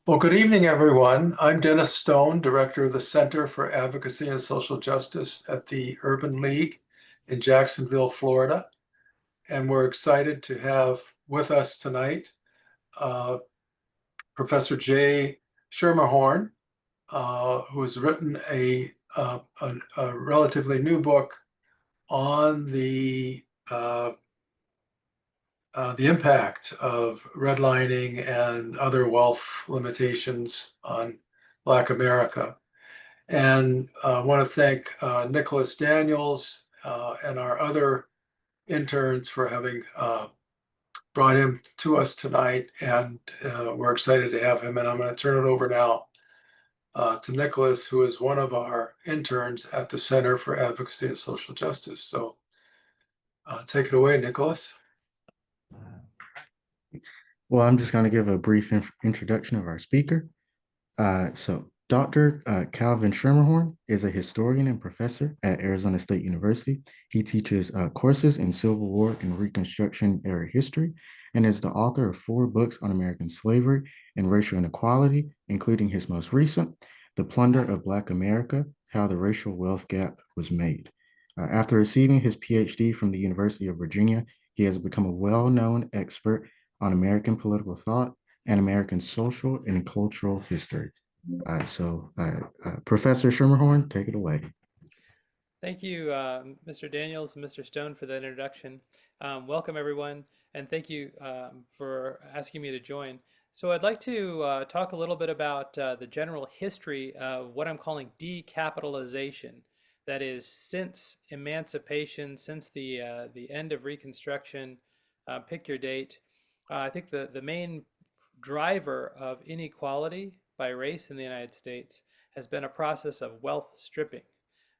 Well, good evening, everyone. I'm Dennis Stone, Director of the Center for Advocacy and Social Justice at the Urban League in Jacksonville, Florida. And we're excited to have with us tonight uh, Professor Jay Schermerhorn, who has written a relatively new book on the impact of redlining and other wealth limitations on Black America. And I want to thank Nicholas Daniels and our other interns for having brought him to us tonight. And we're excited to have him. And I'm going to turn it over now to Nicholas, who is one of our interns at the Center for Advocacy and Social Justice. So take it away, Nicholas. Well, I'm just going to give a brief introduction of our speaker. Dr. Calvin Schermerhorn is a historian and professor at Arizona State University. He teaches courses in Civil War and Reconstruction era history and is the author of 4 books on American slavery and racial inequality, including his most recent, The Plunder of Black America, How the Racial Wealth Gap Was Made. After receiving his PhD from the University of Virginia, he has become a well-known expert on American political thought and American social and cultural history. Professor Schermerhorn, take it away. Thank you, Mr. Daniels and Mr. Stone, for that introduction. Welcome, everyone, and thank you for asking me to join. So I'd like to talk a little bit about the general history of what I'm calling decapitalization. That is, since emancipation, since the end of Reconstruction, pick your date. I think the main driver of inequality by race in the United States has been a process of wealth stripping,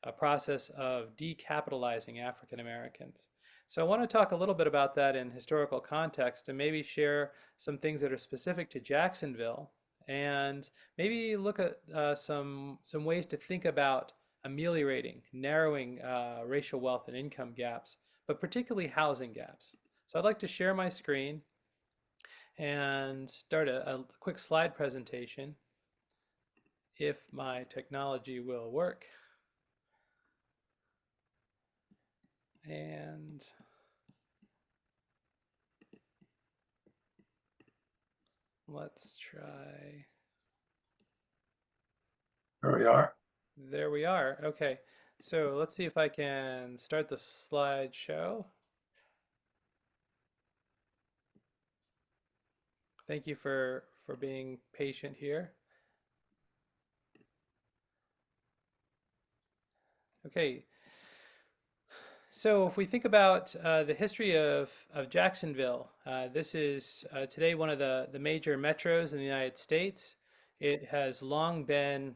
a process of decapitalizing African Americans. So I want to talk a little bit about that in historical context and maybe share some things that are specific to Jacksonville and maybe look at some ways to think about ameliorating, narrowing racial wealth and income gaps, but particularly housing gaps. So I'd like to share my screen and start a quick slide presentation if my technology will work. And let's try. There we are. There we are. Okay. So let's see if I can start the slideshow. Thank you for being patient here. Okay. So if we think about the history of Jacksonville, this is today one of the major metros in the United States. It has long been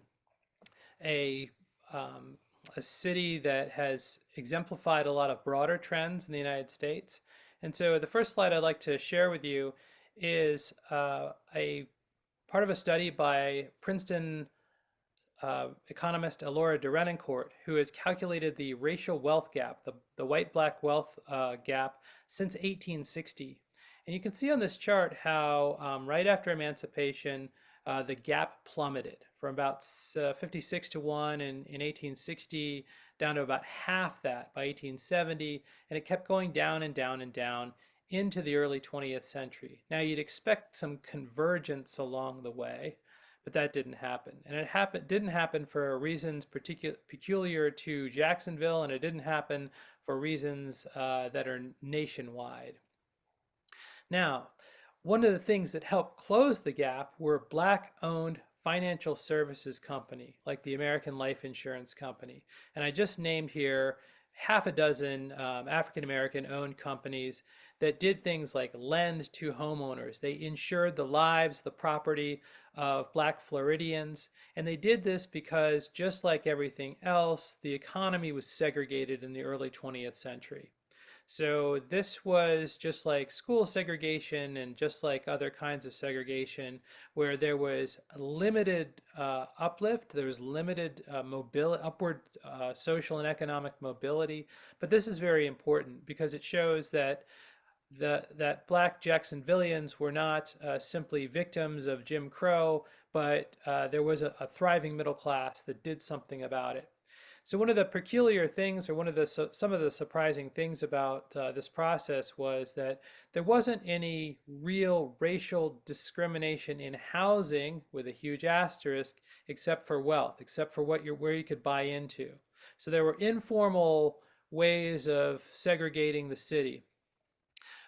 a um, a city that has exemplified a lot of broader trends in the United States. And so the first slide I'd like to share with you is a part of a study by Princeton economist Elora de Renancourt, who has calculated the racial wealth gap, the white-black wealth gap since 1860. And you can see on this chart how right after emancipation, the gap plummeted from about 56 to 1 in 1860 down to about half that by 1870, and it kept going down and down and down into the early 20th century. Now you'd expect some convergence along the way, but that didn't happen. And it didn't happen for reasons peculiar to Jacksonville, and it didn't happen for reasons that are nationwide. Now, one of the things that helped close the gap were Black-owned financial services company, like the American Life Insurance Company. And I just named here half a dozen African American owned companies that did things like lend to homeowners. They insured the lives, the property of Black Floridians. And they did this because, just like everything else, the economy was segregated in the early 20th century. So this was just like school segregation and just like other kinds of segregation, where there was limited uplift, there was limited mobility, upward social and economic mobility. But this is very important because it shows that that black Jacksonvillians were not simply victims of Jim Crow, but there was a thriving middle class that did something about it. So one of the peculiar things, or one of the some of the surprising things about this process was that there wasn't any real racial discrimination in housing, with a huge asterisk, except for wealth, except for where you could buy into. So there were informal ways of segregating the city.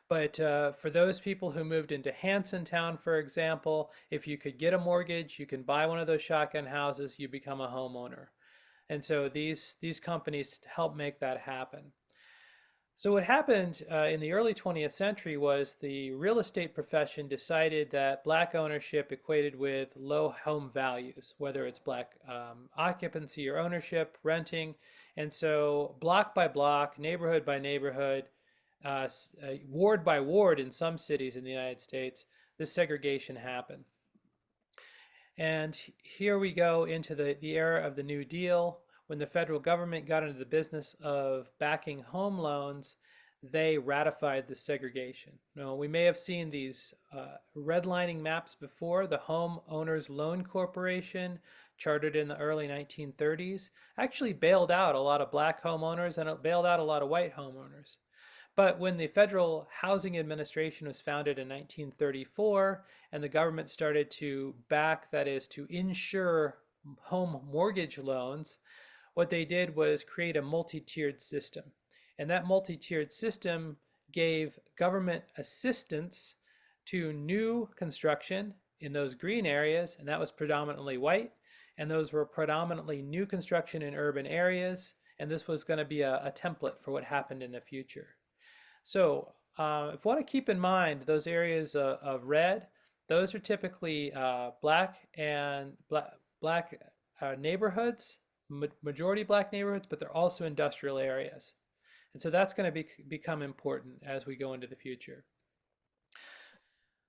But for those people who moved into Hansontown, for example, if you could get a mortgage, you can buy one of those shotgun houses, you become a homeowner. And so these companies help make that happen. So what happened in the early 20th century was the real estate profession decided that black ownership equated with low home values, whether it's black occupancy or ownership, renting. And so block by block, neighborhood by neighborhood, ward by ward in some cities in the United States, this segregation happened. And here we go into the era of the New Deal. When the federal government got into the business of backing home loans, they ratified the segregation. Now, we may have seen these redlining maps before. The Home Owners Loan Corporation, chartered in the early 1930s, actually bailed out a lot of black homeowners and it bailed out a lot of white homeowners. But when the Federal Housing Administration was founded in 1934 and the government started to back, that is, to insure home mortgage loans, what they did was create a multi-tiered system. And that multi-tiered system gave government assistance to new construction in those green areas, and that was predominantly white, and those were predominantly new construction in urban areas, and this was going to be a template for what happened in the future. So if you want to keep in mind those areas of red, those are typically black neighborhoods, majority black neighborhoods, but they're also industrial areas. And so that's going to become important as we go into the future.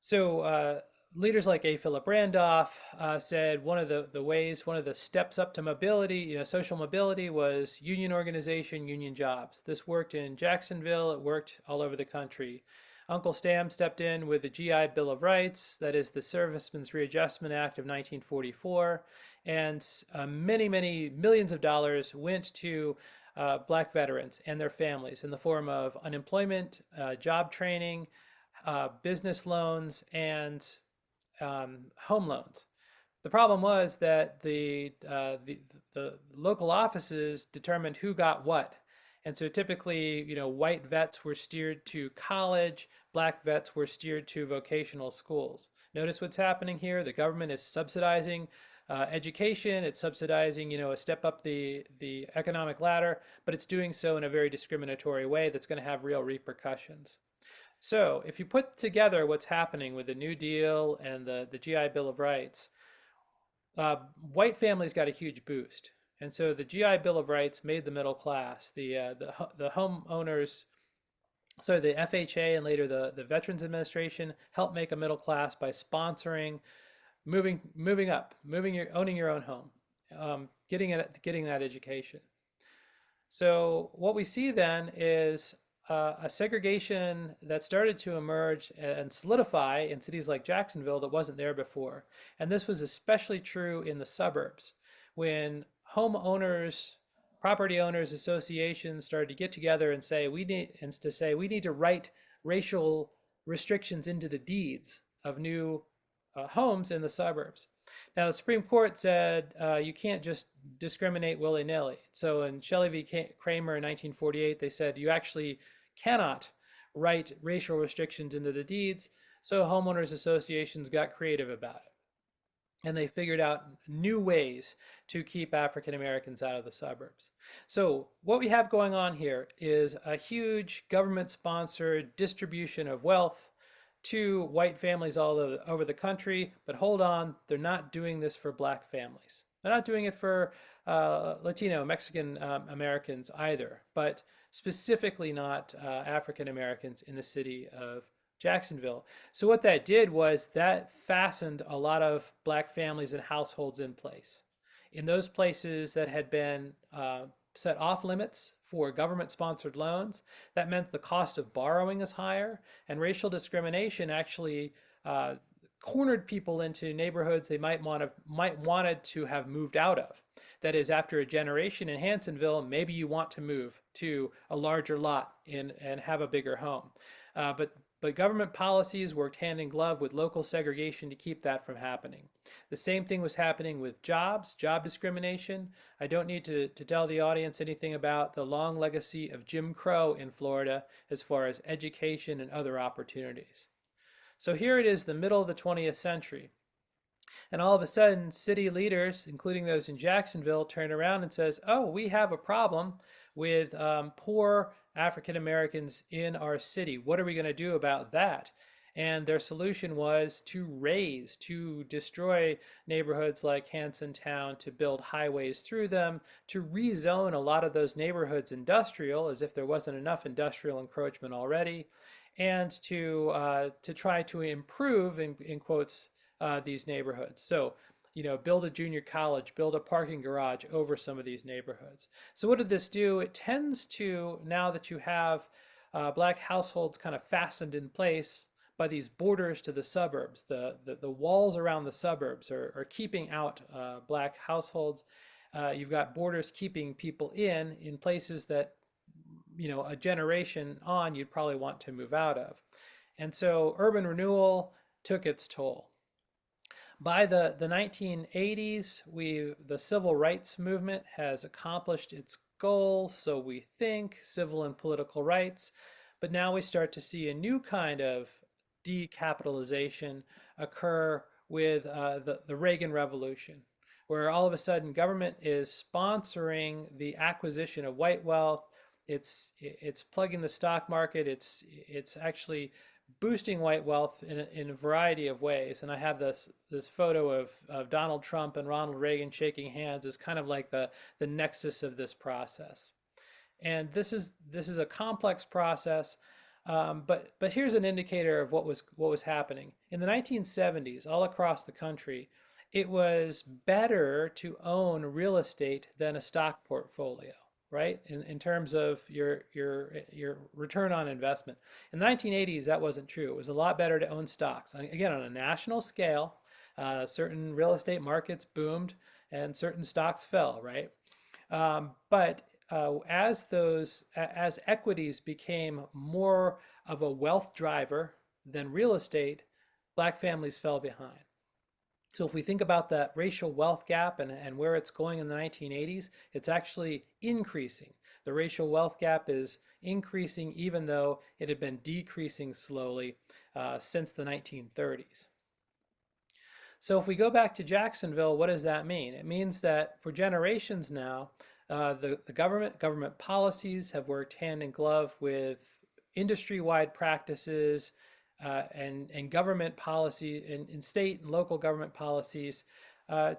So leaders like A. Philip Randolph said one of the ways, one of the steps up to mobility, social mobility, was union organization, union jobs. This worked in Jacksonville. It worked all over the country. Uncle Sam stepped in with the GI Bill of Rights, that is the Servicemen's Readjustment Act of 1944, and many, many millions of dollars went to black veterans and their families in the form of unemployment, job training, business loans, and home loans. The problem was that the local offices determined who got what. And so typically, white vets were steered to college, black vets were steered to vocational schools. Notice what's happening here. The government is subsidizing education. It's subsidizing, a step up the economic ladder, but it's doing so in a very discriminatory way that's going to have real repercussions. So if you put together what's happening with the New Deal and the GI Bill of Rights, white families got a huge boost. And so the GI Bill of Rights made the middle class, the homeowners, so the FHA and later the Veterans Administration helped make a middle class by sponsoring moving up, owning your own home, getting that education. So what we see then is a segregation that started to emerge and solidify in cities like Jacksonville that wasn't there before. And this was especially true in the suburbs when homeowners, property owners associations started to get together and say we need to write racial restrictions into the deeds of new homes in the suburbs. Now, the Supreme Court said you can't just discriminate willy-nilly. So in Shelley v. Kramer in 1948, they said you actually cannot write racial restrictions into the deeds. So homeowners associations got creative about it. And they figured out new ways to keep African Americans out of the suburbs. So what we have going on here is a huge government-sponsored distribution of wealth to white families all over the country. But hold on, they're not doing this for black families. They're not doing it for Latino, Mexican Americans either, but specifically not African Americans in the city of Jacksonville. So what that did was that fastened a lot of black families and households in place. In those places that had been set off limits for government-sponsored loans. That meant the cost of borrowing is higher, and racial discrimination actually uh, cornered people into neighborhoods they might wanted to have moved out of. That is, after a generation in Hansonville, maybe you want to move to a larger lot and have a bigger home. But government policies worked hand in glove with local segregation to keep that from happening. The same thing was happening with job discrimination. I don't need to tell the audience anything about the long legacy of Jim Crow in Florida as far as education and other opportunities. So here it is, the middle of the 20th century. And all of a sudden, city leaders, including those in Jacksonville, turn around and says, "Oh, we have a problem with poor African Americans in our city. What are we going to do about that?" And their solution was to destroy neighborhoods like Hansontown, to build highways through them, to rezone a lot of those neighborhoods industrial, as if there wasn't enough industrial encroachment already, and to try to improve, in quotes, these neighborhoods. So, build a junior college, build a parking garage over some of these neighborhoods. So what did this do? It tends to, now that you have black households kind of fastened in place by these borders to the suburbs, the walls around the suburbs are keeping out black households. You've got borders keeping people in places that, a generation on, you'd probably want to move out of. And so urban renewal took its toll. By the 1980s, the civil rights movement has accomplished its goals, so we think, civil and political rights. But now we start to see a new kind of decapitalization occur with the Reagan Revolution, where all of a sudden government is sponsoring the acquisition of white wealth. It's plugging the stock market. It's actually boosting white wealth in a variety of ways. And I have this photo of Donald Trump and Ronald Reagan shaking hands as kind of like the nexus of this process. And this is a complex process, but here's an indicator of what was happening in the 1970s all across the country. It was better to own real estate than a stock portfolio, right? In terms of your return on investment. In the 1980s, that wasn't true. It was a lot better to own stocks. Again, on a national scale, certain real estate markets boomed and certain stocks fell, right? But as equities became more of a wealth driver than real estate, black families fell behind. So if we think about that racial wealth gap and where it's going in the 1980s, it's actually increasing. The racial wealth gap is increasing even though it had been decreasing slowly since the 1930s. So if we go back to Jacksonville, what does that mean? It means that for generations now, the government policies have worked hand in glove with industry-wide practices and government policy in state and local government policies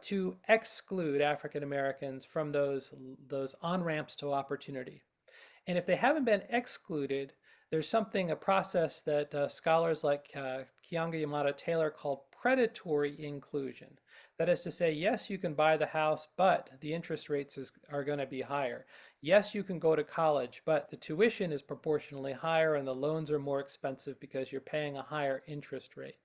to exclude African Americans from those on-ramps to opportunity. And if they haven't been excluded, there's a process that scholars like Keeanga-Yamahtta Taylor called predatory inclusion. That is to say, yes, you can buy the house, but the interest rates are going to be higher. Yes, you can go to college, but the tuition is proportionally higher and the loans are more expensive because you're paying a higher interest rate.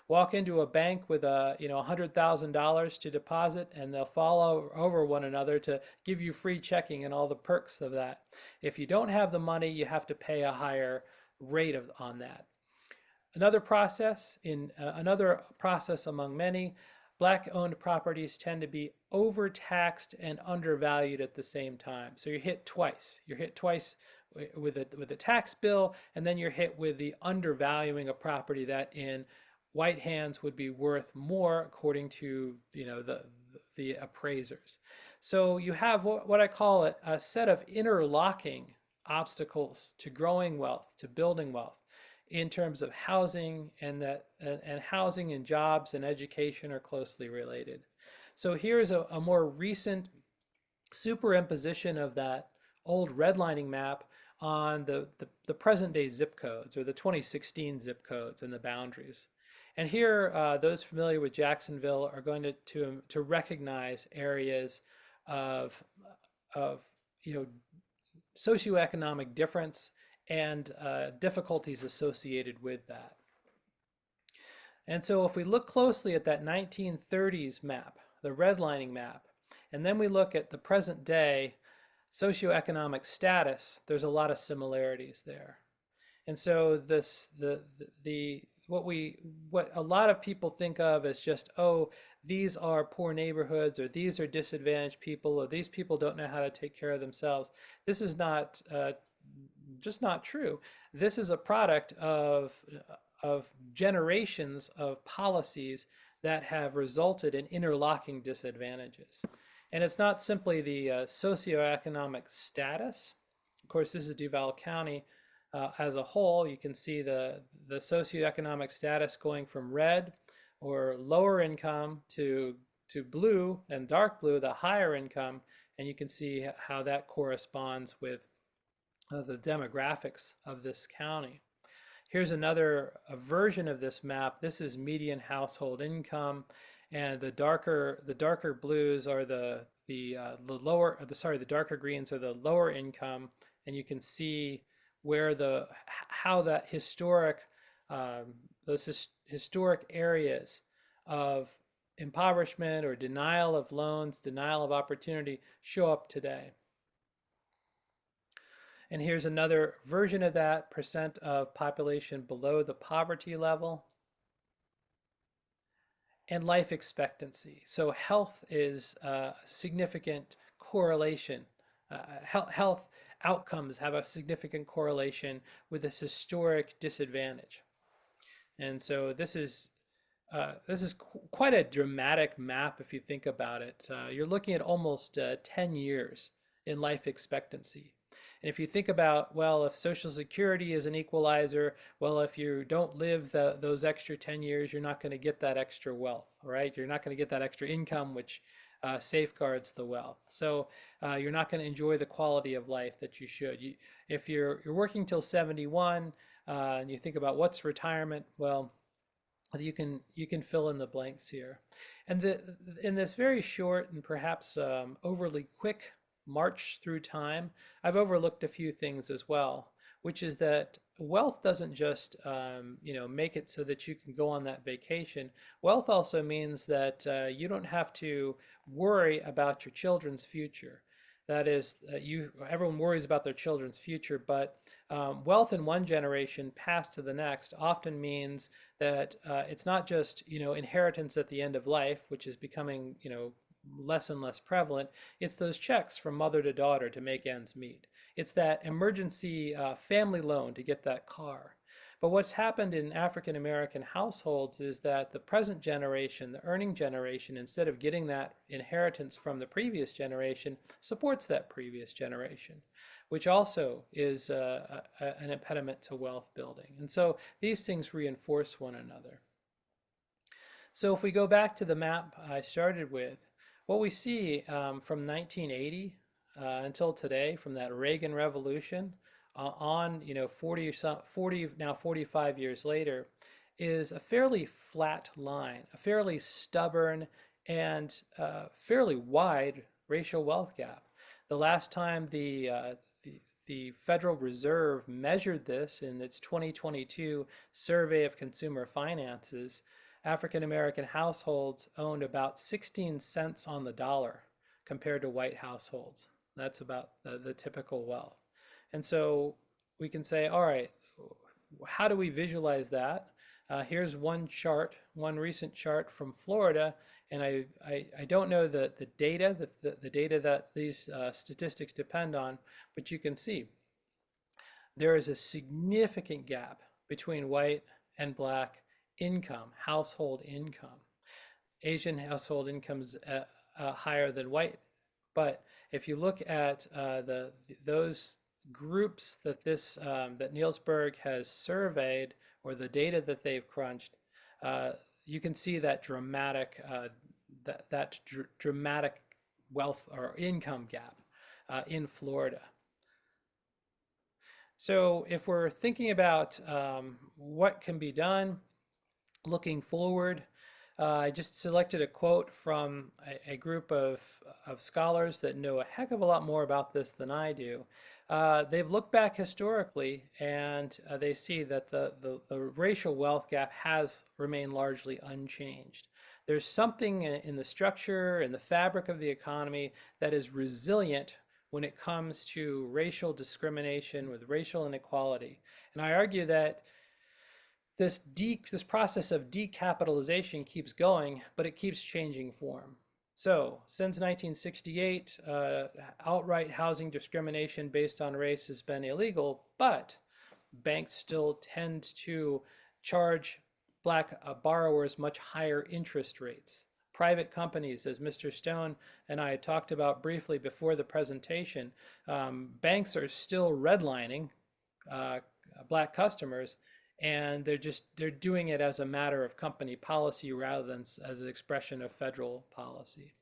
Walk into a bank with $100,000 to deposit and they'll fall over one another to give you free checking and all the perks of that. If you don't have the money, you have to pay a higher rate on that. Another process among many, black-owned properties tend to be overtaxed and undervalued at the same time. So you're hit twice. You're hit twice with a tax bill, and then you're hit with the undervaluing of property that in white hands would be worth more according to the appraisers. So you have what I call a set of interlocking obstacles to growing wealth, to building wealth, in terms of housing, and housing and jobs and education are closely related. So here's a more recent superimposition of that old redlining map on the present day zip codes, or the 2016 zip codes and the boundaries. And here, those familiar with Jacksonville are going to recognize areas of you know, socioeconomic difference and difficulties associated with that. And so if we look closely at that 1930s map, the redlining map, and then we look at the present day socioeconomic status, there's a lot of similarities there. And so the what a lot of people think of as just, oh, these are poor neighborhoods, or these are disadvantaged people, or these people don't know how to take care of themselves. This is not just not true. This is a product of generations of policies that have resulted in interlocking disadvantages. And it's not simply the socioeconomic status. Of course, this is Duval County as a whole. You can see the socioeconomic status going from red or lower income to blue and dark blue, the higher income, and you can see how that corresponds with the demographics of this county. Here's another version of this map. This is median household income, and the darker blues are the darker greens are the lower income, and you can see where how that historic areas of impoverishment or denial of loans, denial of opportunity show up today. And here's another version of that, percent of population below the poverty level. And life expectancy. So health is a significant correlation. Health outcomes have a significant correlation with this historic disadvantage. And so this is quite a dramatic map if you think about it. You're looking at almost 10 years in life expectancy. And if you think about, well, if Social Security is an equalizer, well, if you don't live those extra 10 years, you're not going to get that extra wealth, right? You're not going to get that extra income, which safeguards the wealth. So you're not going to enjoy the quality of life that you should. If you're working till 71, and you think about what's retirement, well, you can fill in the blanks here. And in this very short and perhaps overly quick march through time, I've overlooked a few things as well, which is that wealth doesn't just make it so that you can go on that vacation. Wealth also means that you don't have to worry about your children's future. That is, everyone worries about their children's future, but wealth in one generation passed to the next often means that it's not just inheritance at the end of life, which is becoming less and less prevalent. It's those checks from mother to daughter to make ends meet. It's that emergency family loan to get that car. But what's happened in African American households is that the present generation, the earning generation, instead of getting that inheritance from the previous generation, supports that previous generation, which also is an impediment to wealth building. And so these things reinforce one another. So if we go back to the map I started with, what we see from 1980 until today, from that Reagan Revolution on 45 years later, is a fairly flat line, a fairly stubborn and fairly wide racial wealth gap. The last time the Federal Reserve measured this in its 2022 Survey of Consumer Finances, African American households owned about 16 cents on the dollar compared to white households. That's about the typical wealth. And so we can say, all right, how do we visualize that? Here's one chart, one recent chart from Florida, and I don't know the data, the data that these statistics depend on, but you can see there is a significant gap between white and black income, household income. Asian household incomes higher than white, but if you look at those groups that that Nielsberg has surveyed, or the data that they've crunched, you can see that dramatic dramatic wealth or income gap in Florida. So if we're thinking about what can be done looking forward, I just selected a quote from a group of scholars that know a heck of a lot more about this than I do. They've looked back historically and they see that the racial wealth gap has remained largely unchanged. There's something in the structure and the fabric of the economy that is resilient when it comes to racial discrimination with racial inequality. And I argue that this process of decapitalization keeps going, but it keeps changing form. So, since 1968, outright housing discrimination based on race has been illegal, but banks still tend to charge black borrowers much higher interest rates. Private companies, as Mr. Stone and I had talked about briefly before the presentation, banks are still redlining uh, black customers, and they're doing it as a matter of company policy rather than as an expression of federal policy.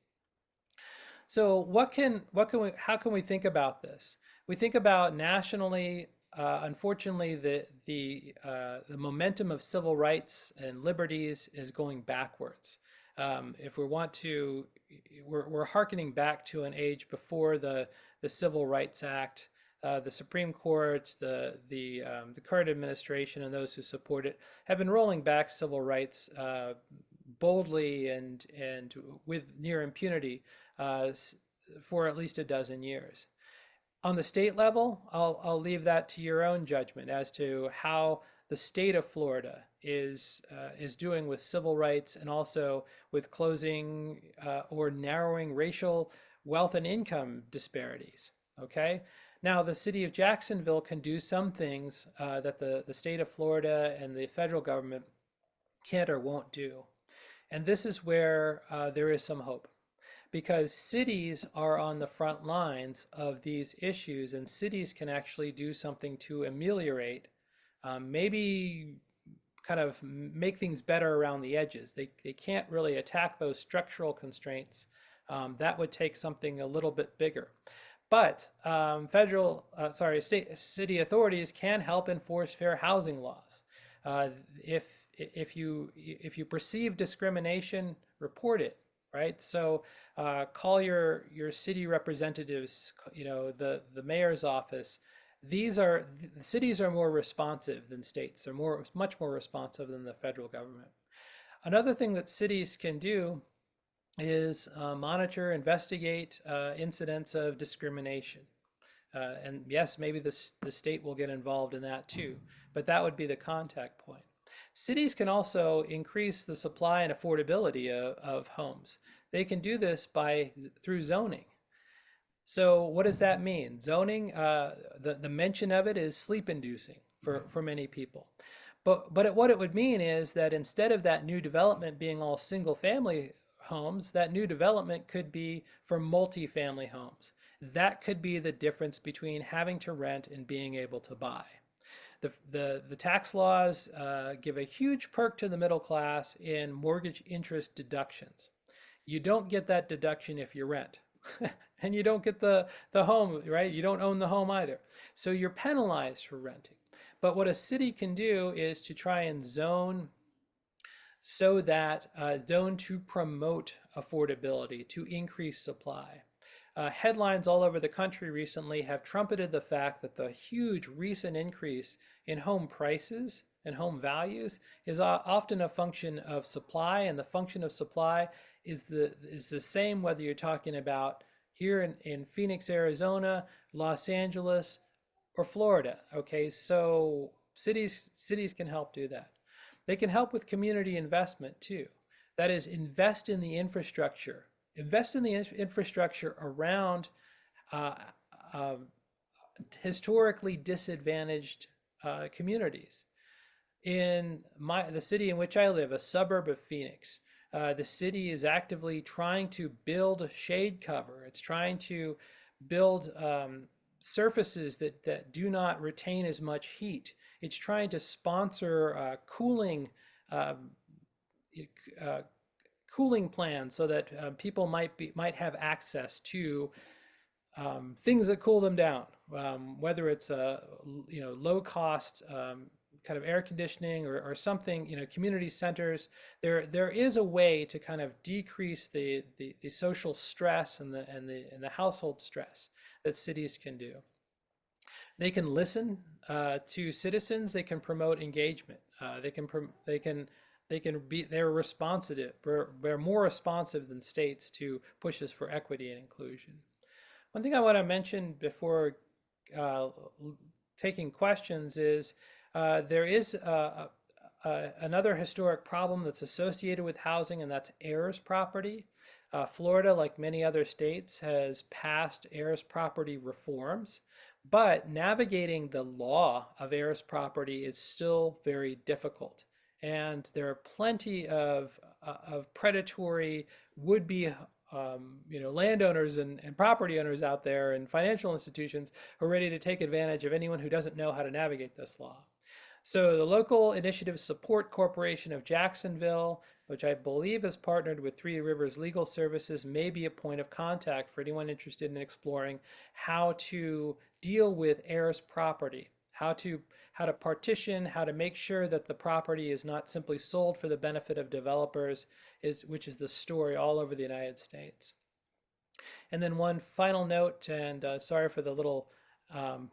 So how can we think about this? We think about nationally. Unfortunately, the momentum of civil rights and liberties is going backwards. If we want to, we're hearkening back to an age before the Civil Rights Act. The Supreme Court, the current administration, and those who support it have been rolling back civil rights boldly and with near impunity uh, for at least a dozen years. On the state level, I'll leave that to your own judgment as to how the state of Florida is doing with civil rights and also with closing or narrowing racial wealth and income disparities. Okay. Now, the city of Jacksonville can do some things that the state of Florida and the federal government can't or won't do. And this is where there is some hope because cities are on the front lines of these issues, and cities can actually do something to ameliorate, maybe kind of make things better around the edges. They can't really attack those structural constraints. That would take something a little bit bigger. But state, city authorities can help enforce fair housing laws. Uh, if if you perceive discrimination, report it, right? So call your city representatives, the mayor's office. The cities are more responsive than states. They're much more responsive than the federal government. Another thing that cities can do is monitor, investigate incidents of discrimination. And yes, maybe the state will get involved in that too, but that would be the contact point. Cities can also increase the supply and affordability of homes. They can do this through zoning. So what does that mean? Zoning, the mention of it is sleep inducing for many people. But what it would mean is that instead of that new development being all single family homes, that new development could be for multifamily homes. That could be the difference between having to rent and being able to buy. The tax laws give a huge perk to the middle class in mortgage interest deductions. You don't get that deduction if you rent. And you don't get the home, right? You don't own the home either. So you're penalized for renting. But what a city can do is to try and zone so that zone to promote affordability, to increase supply. Headlines all over the country recently have trumpeted the fact that the huge recent increase in home prices and home values is often a function of supply, and the function of supply is the same whether you're talking about here in Phoenix, Arizona, Los Angeles, or Florida. Okay, so cities can help do that. They can help with community investment too. That is, invest in the infrastructure. Invest in the infrastructure around uh, uh, historically disadvantaged communities. In the city in which I live, a suburb of Phoenix, the city is actively trying to build shade cover. It's trying to build surfaces that do not retain as much heat. It's trying to sponsor um, uh, cooling plans so that people might have access to things that cool them down, whether it's low cost kind of air conditioning or something, community centers. There is a way to kind of decrease the social stress and the household stress that cities can do. They can listen to citizens. They can promote engagement. They're responsive. They're more responsive than states to pushes for equity and inclusion. One thing I want to mention before uh, taking questions is there is another historic problem that's associated with housing, and that's heirs property. Florida, like many other states, has passed heirs property reforms, but navigating the law of heirs property is still very difficult. And there are plenty of predatory would-be landowners and property owners out there and financial institutions who are ready to take advantage of anyone who doesn't know how to navigate this law. So the Local Initiative Support Corporation of Jacksonville, which I believe has partnered with Three Rivers Legal Services, may be a point of contact for anyone interested in exploring how to deal with heirs property, how to partition, how to make sure that the property is not simply sold for the benefit of developers, which is the story all over the United States. And then one final note, and sorry for the little um,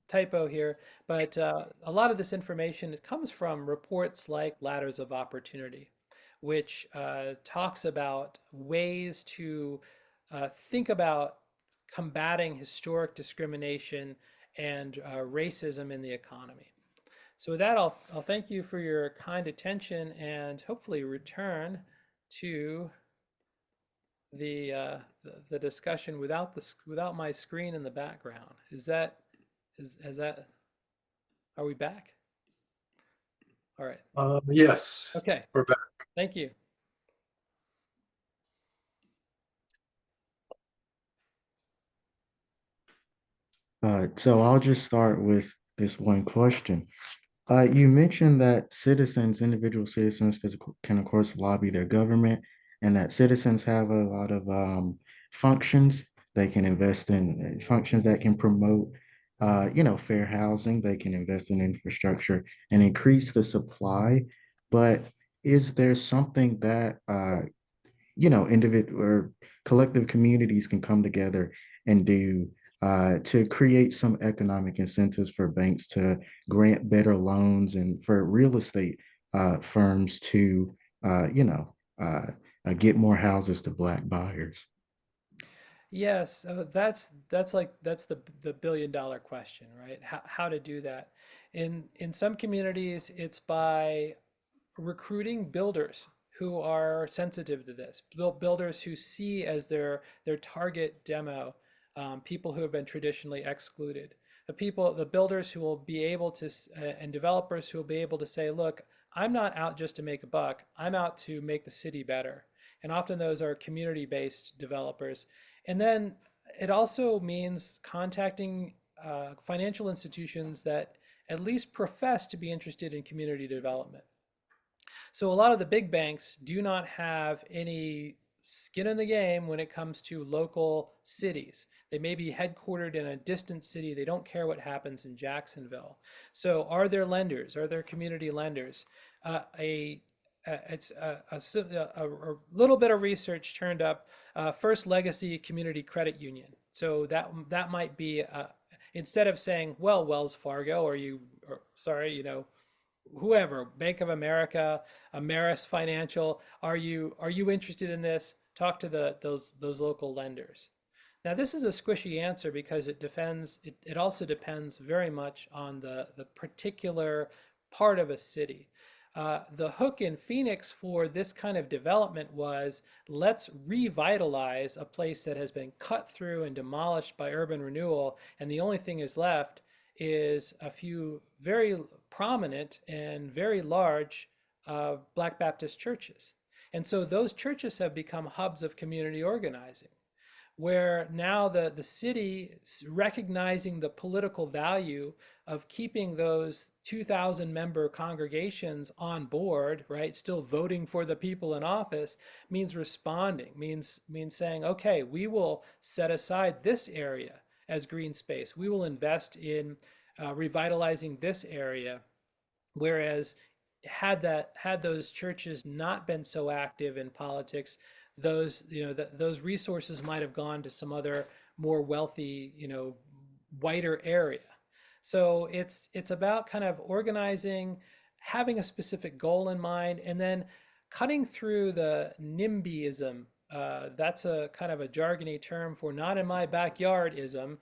typo here, but a lot of this information comes from reports like Ladders of Opportunity, which talks about ways to think about combating historic discrimination and racism in the economy. So with that, I'll thank you for your kind attention and hopefully return to the discussion without my screen in the background. Is that are we back? All right. Yes, Okay. we're back. Thank you. So I'll just start with this one question. You mentioned that individual citizens can, of course, lobby their government, and that citizens have a lot of functions. They can invest in functions that can promote, fair housing. They can invest in infrastructure and increase the supply. But is there something that individual or collective communities can come together and do to create some economic incentives for banks to grant better loans and for real estate firms to, uh, you know, uh, get more houses to Black buyers? Yes, that's the billion-dollar question, right? How to do that. In some communities, it's by recruiting builders who are sensitive to this, builders who see as their target demo people who have been traditionally excluded. The builders who will be able to, and developers who will be able to say, look, I'm not out just to make a buck. I'm out to make the city better. And often those are community-based developers. And then it also means contacting financial institutions that at least profess to be interested in community development. So a lot of the big banks do not have any skin in the game when it comes to local cities. They may be headquartered in a distant city. They don't care what happens in Jacksonville. So are there lenders? Are there community lenders? A it's a little bit of research turned up First Legacy Community Credit Union. So that might be instead of saying, well, Wells Fargo, or sorry, whoever, Bank of America, Ameris Financial, are you interested in this? Talk to those local lenders. Now, this is a squishy answer because it also depends very much on the particular part of a city. The hook in Phoenix for this kind of development was, let's revitalize a place that has been cut through and demolished by urban renewal, and the only thing is left is a few very prominent and very large Black Baptist churches. And so those churches have become hubs of community organizing, where now the city recognizing the political value of keeping those 2,000 member congregations on board, right, still voting for the people in office, means responding, means saying, okay, we will set aside this area as green space. We will invest in revitalizing this area Whereas had those churches not been so active in politics, those those resources might have gone to some other more wealthy, whiter area. So it's about kind of organizing, having a specific goal in mind, and then cutting through the NIMBYism. That's a kind of a jargony term for not in my backyardism,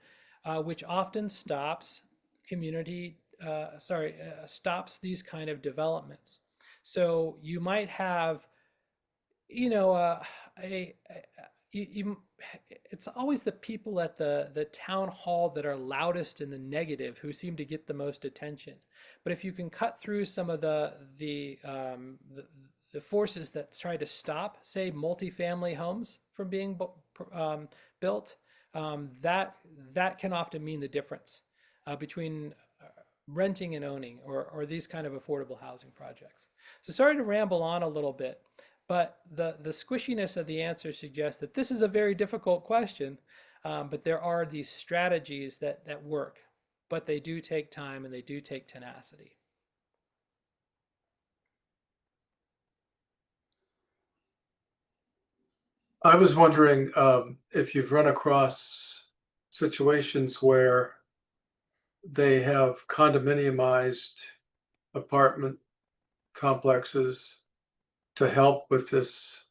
which often stops community, stops these kind of developments. So you might have, you know, a you, it's always the people at the town hall that are loudest in the negative who seem to get the most attention. But if you can cut through some of the forces that try to stop, say, multifamily homes from being built, that can often mean the difference between renting and owning, or these kind of affordable housing projects. So sorry to ramble on a little bit, but the squishiness of the answer suggests that this is a very difficult question, but there are these strategies that work, but they do take time and they do take tenacity. I was wondering if you've run across situations where they have condominiumized apartment complexes to help with this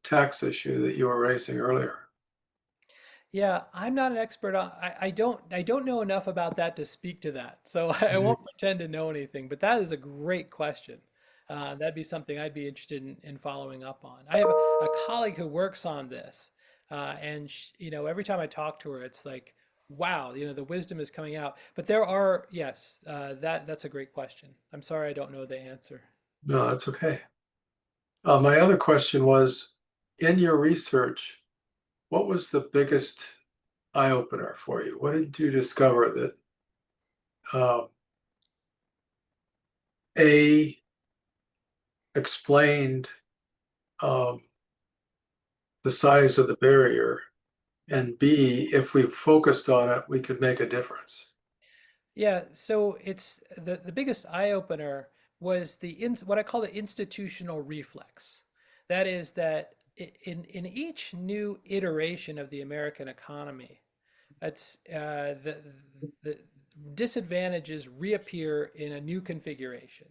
tax issue that you were raising earlier. Yeah, I'm not an expert on, I don't know enough about that to speak to that. So I Mhm. won't pretend to know anything, but that is a great question. That'd be something I'd be interested in following up on. I have a colleague who works on this, and every time I talk to her, it's like, wow, the wisdom is coming out. But there are, yes, that's a great question. I'm sorry I don't know the answer. No, that's okay. My other question was, in your research, what was the biggest eye opener for you? What did you discover that uh, A, explained um, the size of the barrier, and B, if we focused on it, we could make a difference? Yeah, so it's the biggest eye opener was what I call the institutional reflex. That is that in each new iteration of the American economy, it's the disadvantages reappear in a new configuration.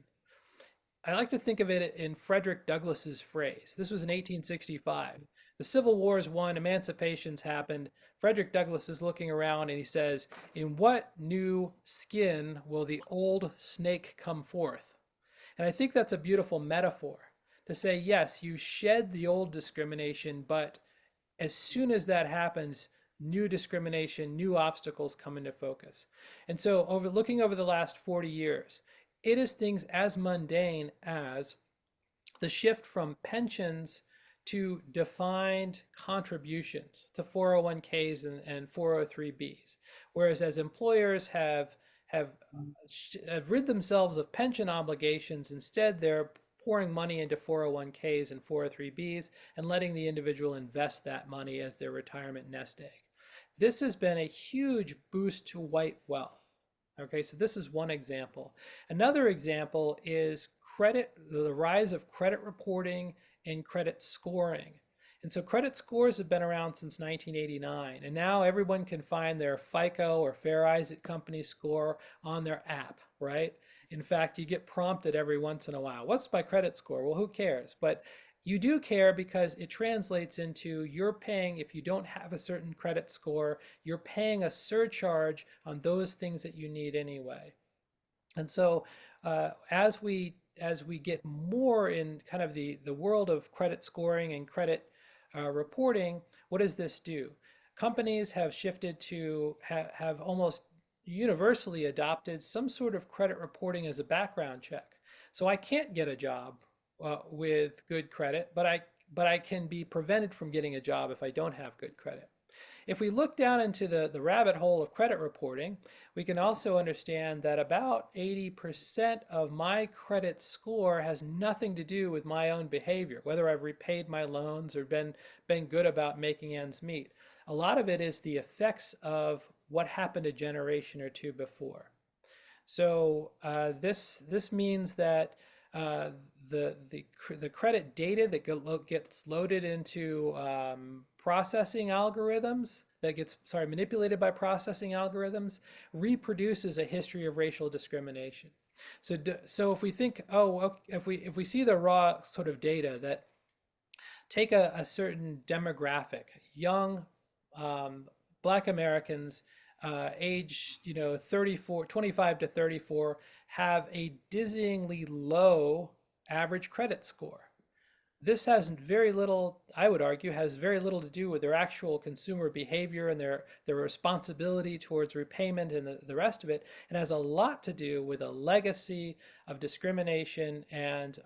I like to think of it in Frederick Douglass's phrase. This was in 1865. The Civil War's won, emancipation's happened. Frederick Douglass is looking around and he says, "In what new skin will the old snake come forth?" And I think that's a beautiful metaphor to say, yes, you shed the old discrimination, but as soon as that happens, new discrimination, new obstacles come into focus. And so, looking over the last 40 years, it is things as mundane as the shift from pensions to defined contributions to 401ks and 403bs. Whereas as employers have have rid themselves of pension obligations, instead they're pouring money into 401ks and 403bs and letting the individual invest that money as their retirement nest egg. This has been a huge boost to white wealth. Okay, so this is one example. Another example is the rise of credit reporting and credit scoring. And so credit scores have been around since 1989, and now everyone can find their FICO or Fair Isaac Company score on their app, right? In fact, you get prompted every once in a while, what's my credit score? Well, who cares? But you do care because it translates into you're paying, if you don't have a certain credit score, you're paying a surcharge on those things that you need anyway. And so as we get more in kind of the world of credit scoring and credit reporting, what does this do? Companies have shifted to have almost universally adopted some sort of credit reporting as a background check. So I can't get a job with good credit, but I can be prevented from getting a job if I don't have good credit. If we look down into the rabbit hole of credit reporting, we can also understand that about 80% of my credit score has nothing to do with my own behavior, whether I've repaid my loans or been good about making ends meet. A lot of it is the effects of what happened a generation or two before. So this means that uh, the credit data that gets loaded into processing algorithms that gets manipulated by processing algorithms reproduces a history of racial discrimination. So if we think, if we see the raw sort of data that take a certain demographic, young um, Black Americans, age 34, 25 to 34, have a dizzyingly low average credit score. This has very little, I would argue, has very little to do with their actual consumer behavior and their responsibility towards repayment and the rest of it. It has a lot to do with a legacy of discrimination and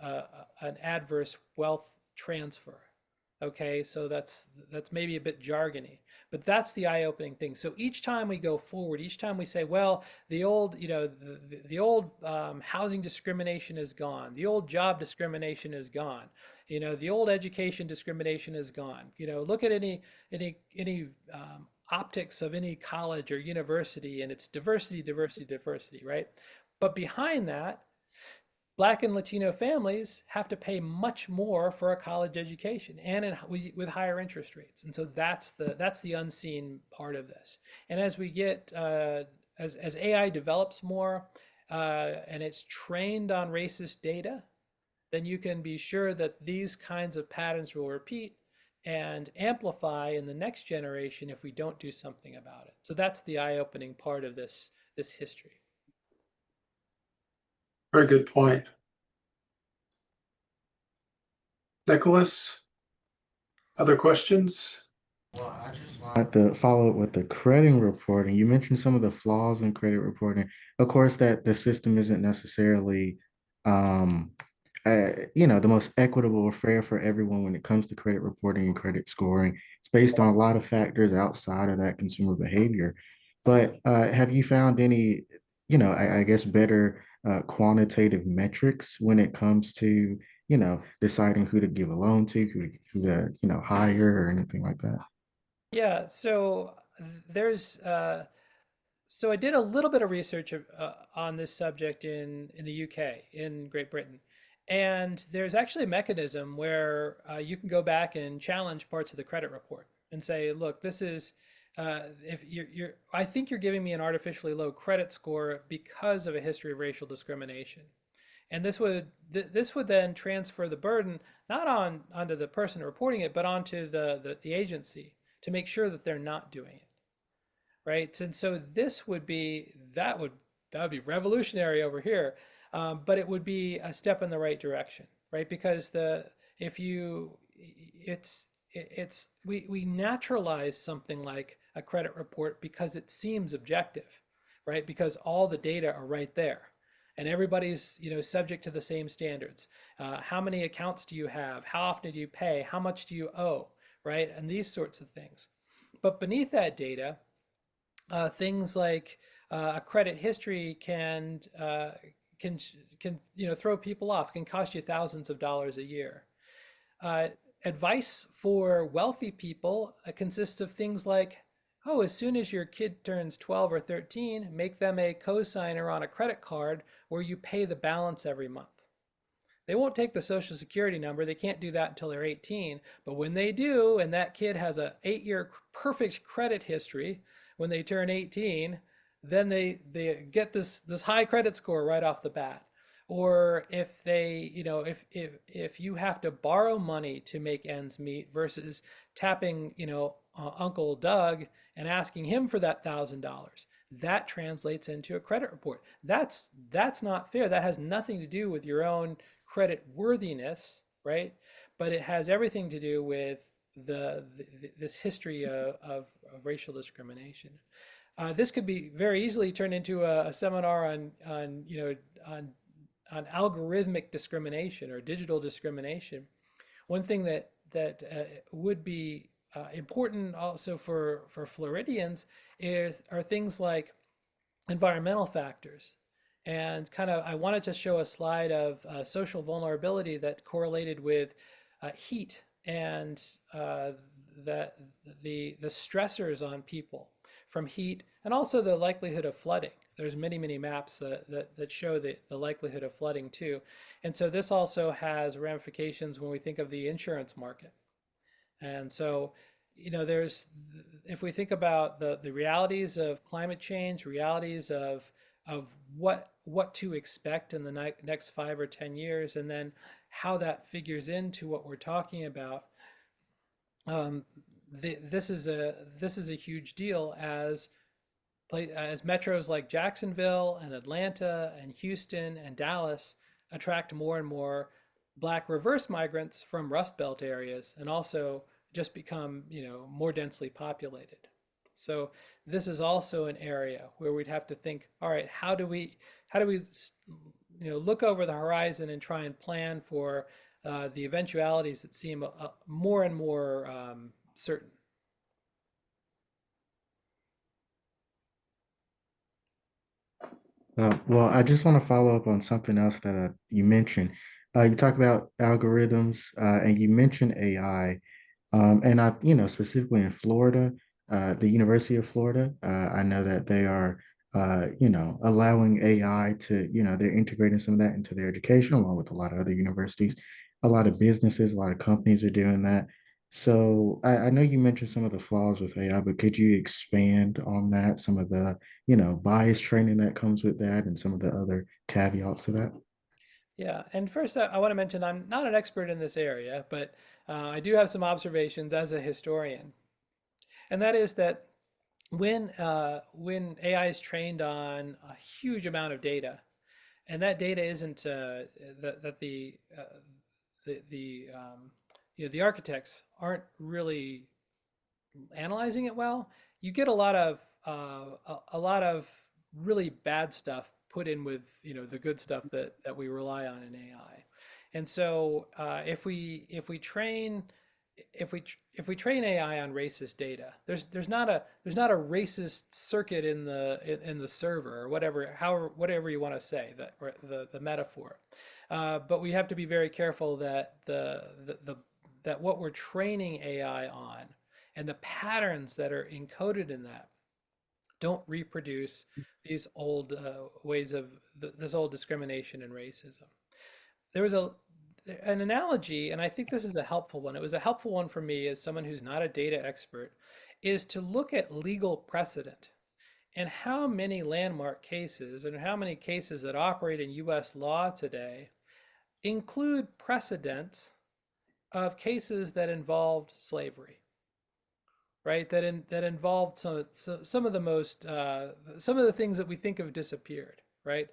an adverse wealth transfer. Okay, so that's maybe a bit jargony, but that's the eye-opening thing. So each time we go forward, each time we say, well, the old, the old housing discrimination is gone, the old job discrimination is gone, the old education discrimination is gone. Look at any optics of any college or university, and it's diversity, diversity, diversity, right? But behind that, Black and Latino families have to pay much more for a college education and with higher interest rates. And so that's the unseen part of this. And as we get as AI develops more and it's trained on racist data, then you can be sure that these kinds of patterns will repeat and amplify in the next generation if we don't do something about it. So that's the eye-opening part of this history. Very good point. Nicholas, other questions? Well, I just wanted to follow up with the credit reporting. You mentioned some of the flaws in credit reporting. Of course, that the system isn't necessarily, um, the most equitable or fair for everyone when it comes to credit reporting and credit scoring. It's based on a lot of factors outside of that consumer behavior. But have you found any, I guess, better quantitative metrics when it comes to, deciding who to give a loan to, who to hire or anything like that? Yeah, so there's so I did a little bit of research on this subject in the UK, in Great Britain, and there's actually a mechanism where you can go back and challenge parts of the credit report and say, look, this is if I think you're giving me an artificially low credit score because of a history of racial discrimination. And this would then transfer the burden not onto the person reporting it, but onto the agency to make sure that they're not doing it, right? And so this would be that would be revolutionary over here, but it would be a step in the right direction, right? Because the if you it's we naturalize something like a credit report because it seems objective, right? Because all the data are right there, and everybody's subject to the same standards. How many accounts do you have? How often do you pay? How much do you owe? Right? And these sorts of things. But beneath that data, things like a credit history can throw people off. Can cost you thousands of dollars a year. Uh, Advice for wealthy people consists of things like, oh, as soon as your kid turns 12 or 13, make them a co-signer on a credit card where you pay the balance every month. They won't take the social security number. They can't do that until they're 18. But when they do, and that kid has a 8-year perfect credit history, when they turn 18, then they get this high credit score right off the bat. Or if they, if you have to borrow money to make ends meet versus tapping, Uncle Doug and asking him for that $1,000, that translates into a credit report. That's not fair. That has nothing to do with your own credit worthiness, right? But it has everything to do with this history of racial discrimination. This could be very easily turned into a seminar on algorithmic discrimination or digital discrimination. One thing that would be important also for Floridians are things like environmental factors. And kind of, I wanted to show a slide of social vulnerability that correlated with heat and that the stressors on people. from heat, and also the likelihood of flooding. There's many maps that show the likelihood of flooding too. And so this also has ramifications when we think of the insurance market. And so, there's, if we think about the realities of climate change, realities of what to expect in the next 5 or 10 years, and then how that figures into what we're talking about, um, this is a huge deal as metros like Jacksonville and Atlanta and Houston and Dallas attract more and more black reverse migrants from Rust Belt areas and also just become, more densely populated. So this is also an area where we'd have to think, all right, how do we look over the horizon and try and plan for the eventualities that seem more and more certain. Well, I just want to follow up on something else that you mentioned. You talk about algorithms, and you mentioned AI. And specifically in Florida, the University of Florida, I know that they are, allowing AI to, they're integrating some of that into their education, along with a lot of other universities. A lot of businesses, a lot of companies are doing that. So I know you mentioned some of the flaws with AI, but could you expand on that? Some of the, bias training that comes with that, and some of the other caveats to that? Yeah, and first I want to mention I'm not an expert in this area, but I do have some observations as a historian, and that is that when AI is trained on a huge amount of data, and that data isn't that the the architects aren't really analyzing it well, you get a lot of really bad stuff put in with the good stuff that we rely on in AI. And so if we train AI on racist data, there's not a racist circuit in the server or whatever you want to say that or the metaphor. But we have to be very careful that that what we're training AI on and the patterns that are encoded in that don't reproduce these old ways of this old discrimination and racism. There was an analogy, and I think this is a helpful one. It was a helpful one for me as someone who's not a data expert, is to look at legal precedent and how many landmark cases and how many cases that operate in US law today include precedents of cases that involved slavery, right? That involved some of the most some of the things that we think have disappeared, right?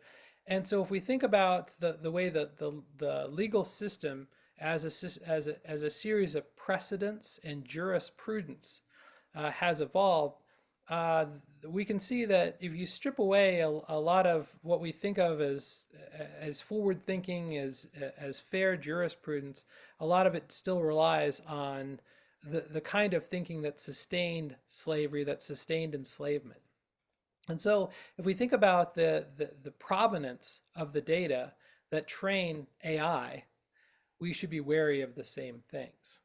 And so if we think about the way that the legal system as a series of precedents and jurisprudence has evolved, uh, we can see that if you strip away a lot of what we think of as forward thinking, as fair jurisprudence, a lot of it still relies on the kind of thinking that sustained slavery, that sustained enslavement. And so if we think about the provenance of the data that train AI, we should be wary of the same things.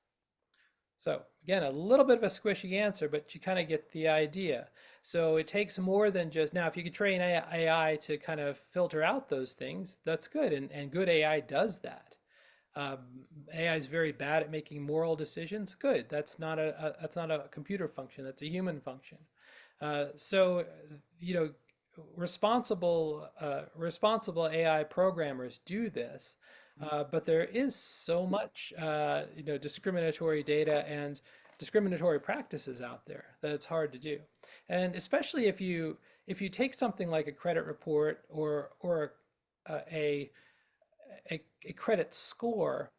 So again, a little bit of a squishy answer, but you kind of get the idea. So it takes more than just now, if you could train AI to kind of filter out those things, that's good. And good AI does that. Um, AI is very bad at making moral decisions. Good. That's not a computer function. That's a human function. So, you know, responsible AI programmers do this, but there is so much discriminatory data and discriminatory practices out there that it's hard to do, and especially if you take something like a credit report or a a credit score,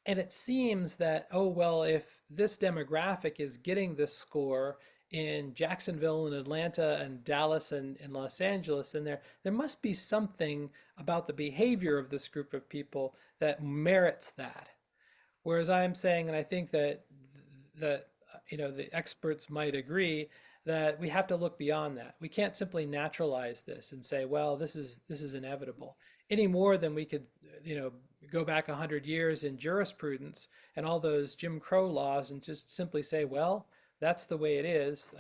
and it seems that, oh, well, if this demographic is getting this score in Jacksonville and Atlanta and Dallas and Los Angeles, then there must be something about the behavior of this group of people that merits that. Whereas I'm saying, and I think that the experts might agree that we have to look beyond that. We can't simply naturalize this and say, well, this is inevitable, any more than we could, go back 100 years in jurisprudence and all those Jim Crow laws and just simply say, well, that's the way it is.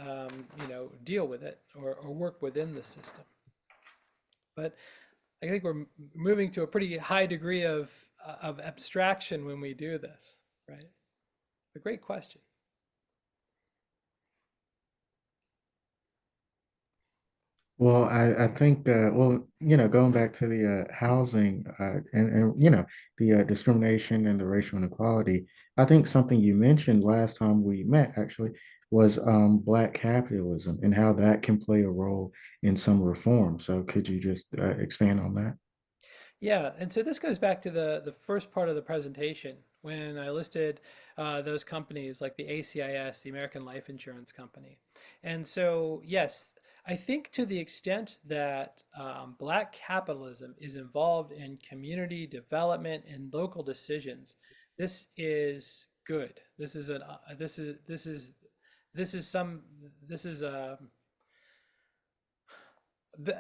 Deal with it or work within the system. But I think we're moving to a pretty high degree of abstraction when we do this, right? A great question. Well, I think, going back to the housing and the discrimination and the racial inequality, I think something you mentioned last time we met actually was Black capitalism and how that can play a role in some reform. So could you just expand on that? Yeah, and so this goes back to the first part of the presentation when I listed those companies like the ACIS, the American Life Insurance Company. And so, yes, I think to the extent that Black capitalism is involved in community development and local decisions, this is good. This is some this is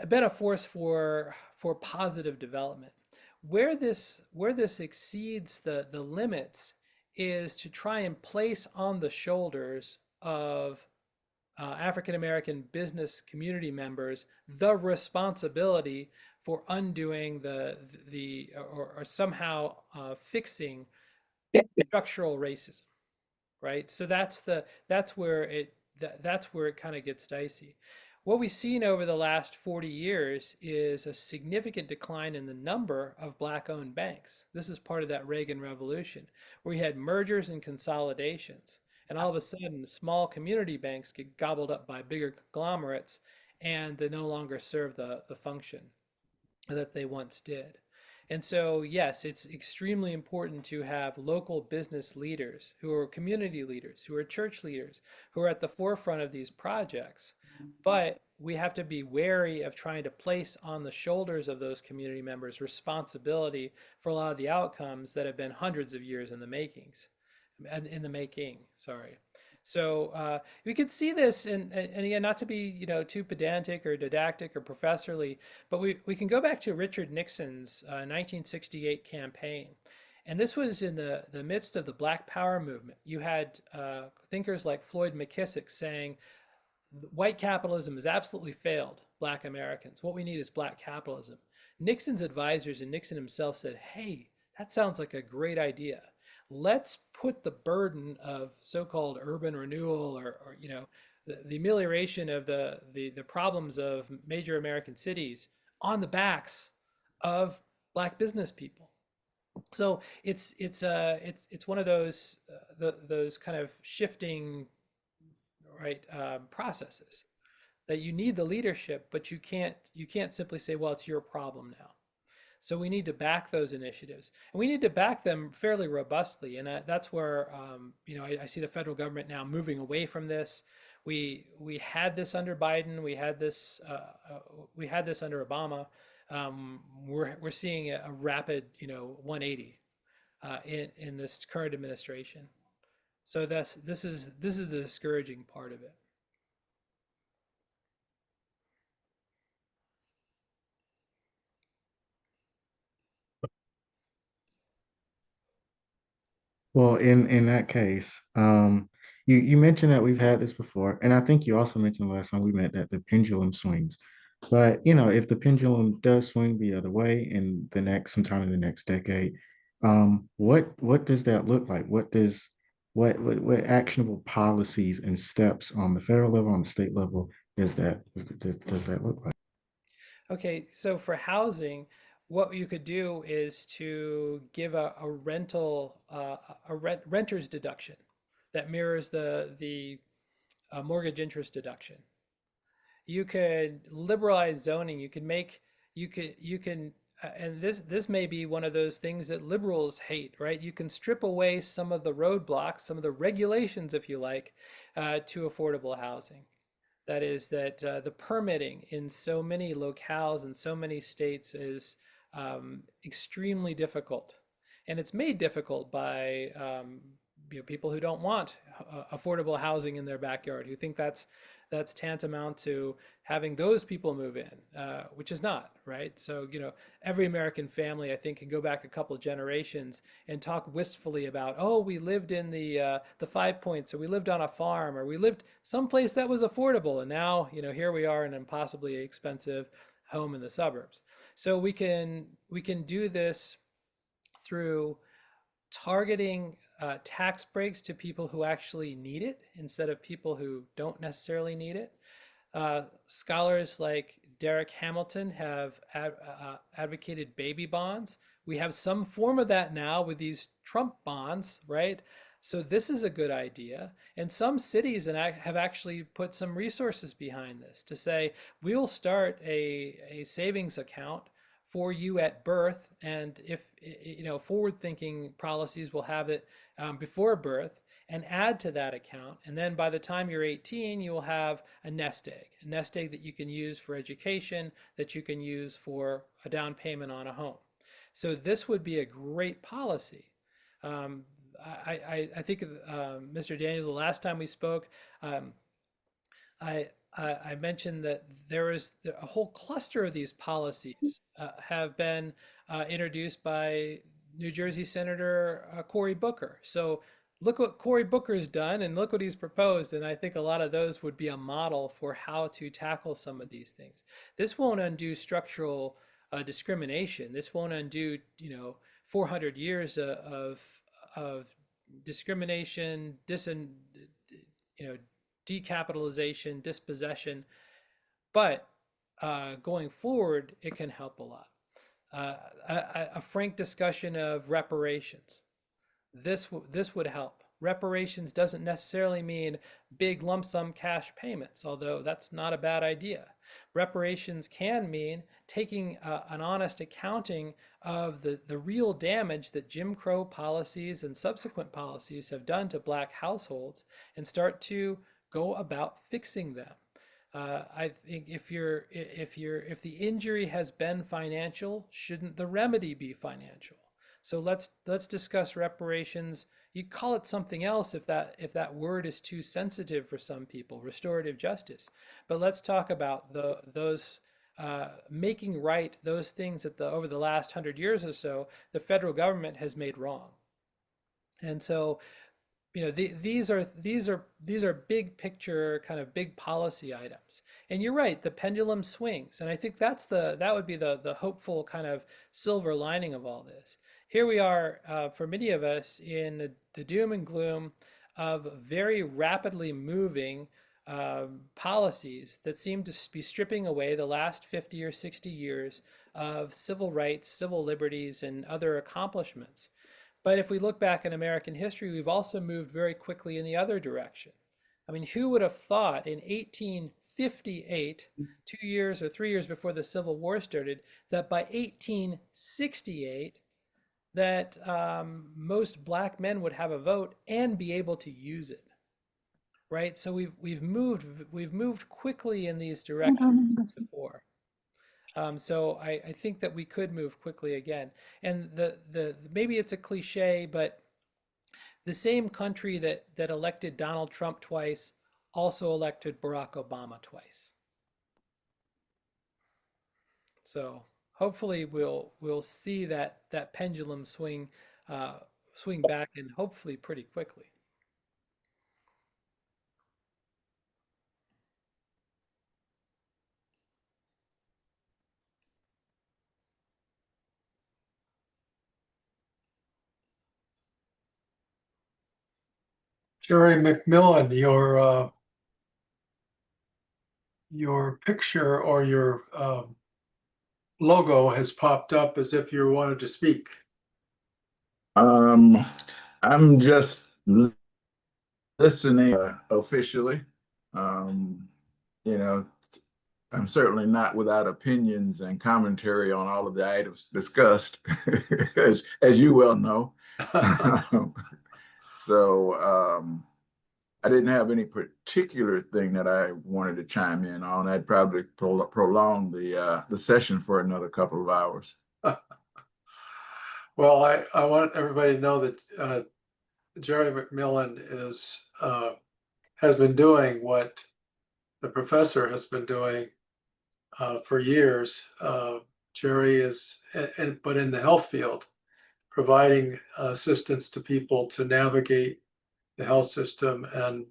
been a force for positive development. Where this exceeds the limits is to try and place on the shoulders of African American business community members the responsibility for undoing or somehow fixing structural racism, right? So that's where it kind of gets dicey. What we've seen over the last 40 years is a significant decline in the number of Black-owned banks. This is part of that Reagan Revolution, where we had mergers and consolidations, and all of a sudden, the small community banks get gobbled up by bigger conglomerates, and they no longer serve the function that they once did. And so, yes, it's extremely important to have local business leaders who are community leaders, who are church leaders, who are at the forefront of these projects. But we have to be wary of trying to place on the shoulders of those community members responsibility for a lot of the outcomes that have been hundreds of years in the makings, in the making, sorry. So we could see this, and again, not to be too pedantic or didactic or professorly, but we can go back to Richard Nixon's 1968 campaign. And this was in the midst of the Black Power movement. You had thinkers like Floyd McKissick saying, white capitalism has absolutely failed Black Americans. What we need is Black capitalism. Nixon's advisors and Nixon himself said, hey, that sounds like a great idea. Let's put the burden of so-called urban renewal or the amelioration of the problems of major American cities on the backs of Black business people. So it's one of those kind of shifting, right, processes that you need the leadership, but you can't simply say, well, it's your problem now. So we need to back those initiatives, and we need to back them fairly robustly. And that's where I see the federal government now moving away from this. We had this under Biden. We had this under Obama. We're seeing a rapid 180 in this current administration. So this is the discouraging part of it. Well, in that case, you mentioned that we've had this before, and I think you also mentioned last time we met that the pendulum swings. But if the pendulum does swing the other way in the next sometime in the next decade, what does that look like? What actionable policies and steps on the federal level, on the state level, does that look like? Okay, so for housing, what you could do is to give a rental renter's deduction that mirrors the mortgage interest deduction. You could liberalize zoning. You can and this may be one of those things that liberals hate, right? You can strip away some of the roadblocks, some of the regulations, if you like, to affordable housing. That is that the permitting in so many locales and so many states is extremely difficult, and it's made difficult by people who don't want affordable housing in their backyard, who think that's tantamount to having those people move in, which is not, right? So, every American family, I think, can go back a couple of generations and talk wistfully about, oh, we lived in the Five Points, or we lived on a farm, or we lived someplace that was affordable, and now, here we are in an impossibly expensive home in the suburbs. So we can do this through targeting tax breaks to people who actually need it instead of people who don't necessarily need it. Scholars like Derek Hamilton have advocated baby bonds. We have some form of that now with these Trump bonds, right? So this is a good idea. And some cities have actually put some resources behind this to say, we'll start a savings account for you at birth. And if, forward thinking policies will have it before birth and add to that account. And then by the time you're 18, you will have a nest egg that you can use for education, that you can use for a down payment on a home. So this would be a great policy. Um, I think, Mr. Daniels, the last time we spoke, um, I mentioned that there is a whole cluster of these policies have been introduced by New Jersey Senator Cory Booker. So look what Cory Booker has done and look what he's proposed. And I think a lot of those would be a model for how to tackle some of these things. This won't undo structural discrimination. This won't undo, 400 years of discrimination, you know, decapitalization, dispossession, but going forward, it can help a lot. A frank discussion of reparations. This would help. Reparations doesn't necessarily mean big lump sum cash payments, although that's not a bad idea. Reparations can mean taking an honest accounting of the real damage that Jim Crow policies and subsequent policies have done to Black households and start to go about fixing them. I think if the injury has been financial, shouldn't the remedy be financial? So let's discuss reparations. You call it something else if that word is too sensitive for some people, restorative justice. But let's talk about those making right those things that over the last 100 years or so the federal government has made wrong. And so these are big picture, kind of big policy items. And you're right, the pendulum swings, and I think that would be the hopeful kind of silver lining of all this. Here we are, for many of us, in the doom and gloom of very rapidly moving policies that seem to be stripping away the last 50 or 60 years of civil rights, civil liberties, and other accomplishments. But if we look back in American history, we've also moved very quickly in the other direction. I mean, who would have thought in 1858, 2 years or 3 years before the Civil War started, that by 1868, that most Black men would have a vote and be able to use it, right? So we've moved quickly in these directions before. So I think that we could move quickly again. And maybe it's a cliche, but the same country that elected Donald Trump twice also elected Barack Obama twice. So hopefully we'll see that pendulum swing back, and hopefully pretty quickly. Jerry McMillan, your picture or your logo has popped up as if you wanted to speak. Um, I'm just listening officially. Um, you know, I'm certainly not without opinions and commentary on all of the items discussed, as you well know. So I didn't have any particular thing that I wanted to chime in on. I'd probably prolong the session for another couple of hours. Well, I want everybody to know that Jerry McMillan has been doing what the professor has been doing for years. Jerry is, but in the health field, providing assistance to people to navigate the health system and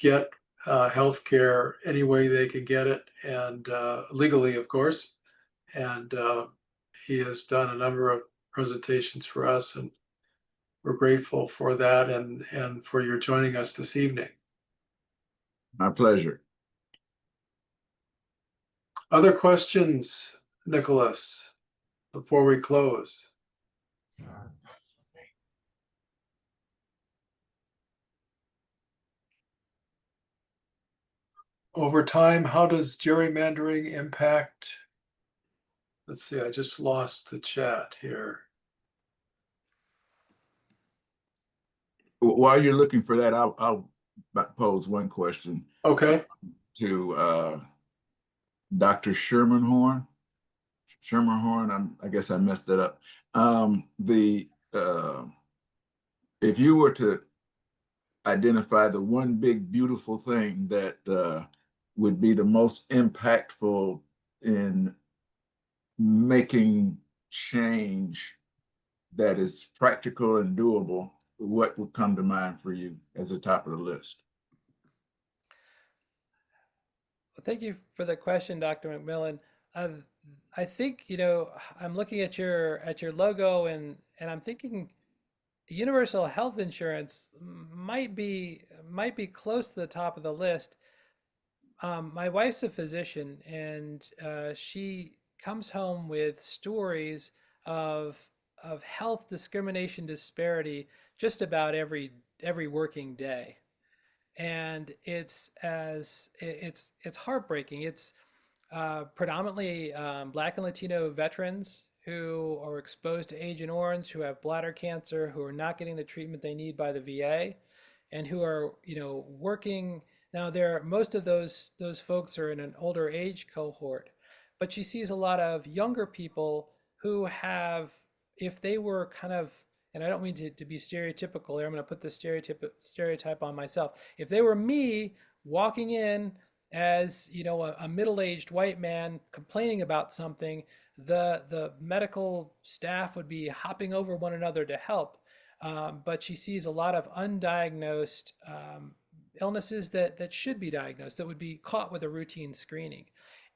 get health care any way they can get it, and legally, of course. And he has done a number of presentations for us, and we're grateful for that and for your joining us this evening. My pleasure. Other questions, Nicholas, before we close? Over time, how does gerrymandering impact? Let's see, I just lost the chat here. While you're looking for that, I'll pose one question Okay. to Dr. Shermanhorn. I guess I messed it up. The if you were to identify the one big beautiful thing that would be the most impactful in making change that is practical and doable, what would come to mind for you as the top of the list? Well, thank you for the question, Dr. McMillan. Uh, I think, I'm looking at your logo and I'm thinking universal health insurance might be close to the top of the list. My wife's a physician, and she comes home with stories of health discrimination disparity just about every working day, and it's heartbreaking. It's predominantly Black and Latino veterans who are exposed to Agent Orange, who have bladder cancer, who are not getting the treatment they need by the VA, and who are, working. Now, most of those folks are in an older age cohort, but she sees a lot of younger people who have, if they were kind of, and I don't mean to be stereotypical here, I'm going to put this stereotype on myself. If they were me walking in as a middle-aged white man complaining about something, the medical staff would be hopping over one another to help. But she sees a lot of undiagnosed illnesses that should be diagnosed, that would be caught with a routine screening.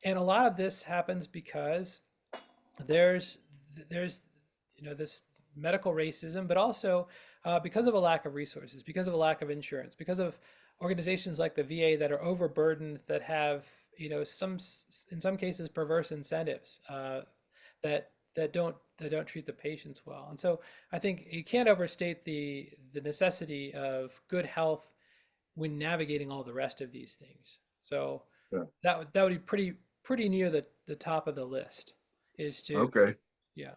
And a lot of this happens because there's this medical racism, but also because of a lack of resources, because of a lack of insurance, because of organizations like the VA that are overburdened, that have in some cases perverse incentives that don't treat the patients well. And so I think you can't overstate the necessity of good health when navigating all the rest of these things. So Yeah. that would be pretty near the top of the list, is to, Okay. yeah.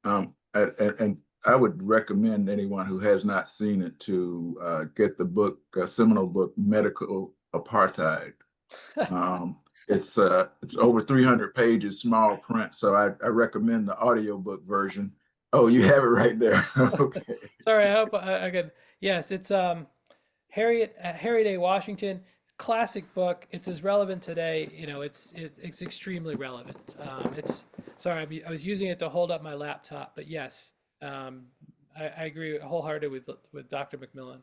And I would recommend anyone who has not seen it to get the book, seminal book, Medical Apartheid. It's over 300 pages, small print. So I recommend the audiobook version. Oh, you have it right there. Okay. Sorry, I hope I could. Yes, it's Harriet A. Washington, classic book. It's as relevant today. It's extremely relevant. It's sorry, I was using it to hold up my laptop, but yes, I agree wholeheartedly with Dr. McMillan.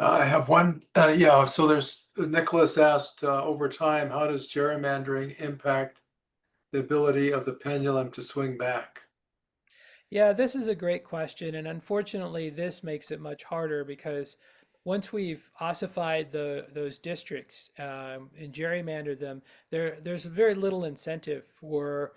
I have one. Yeah, so there's Nicholas asked, over time, how does gerrymandering impact the ability of the pendulum to swing back? Yeah, this is a great question, and unfortunately, this makes it much harder because once we've ossified those districts and gerrymandered them, there's very little incentive for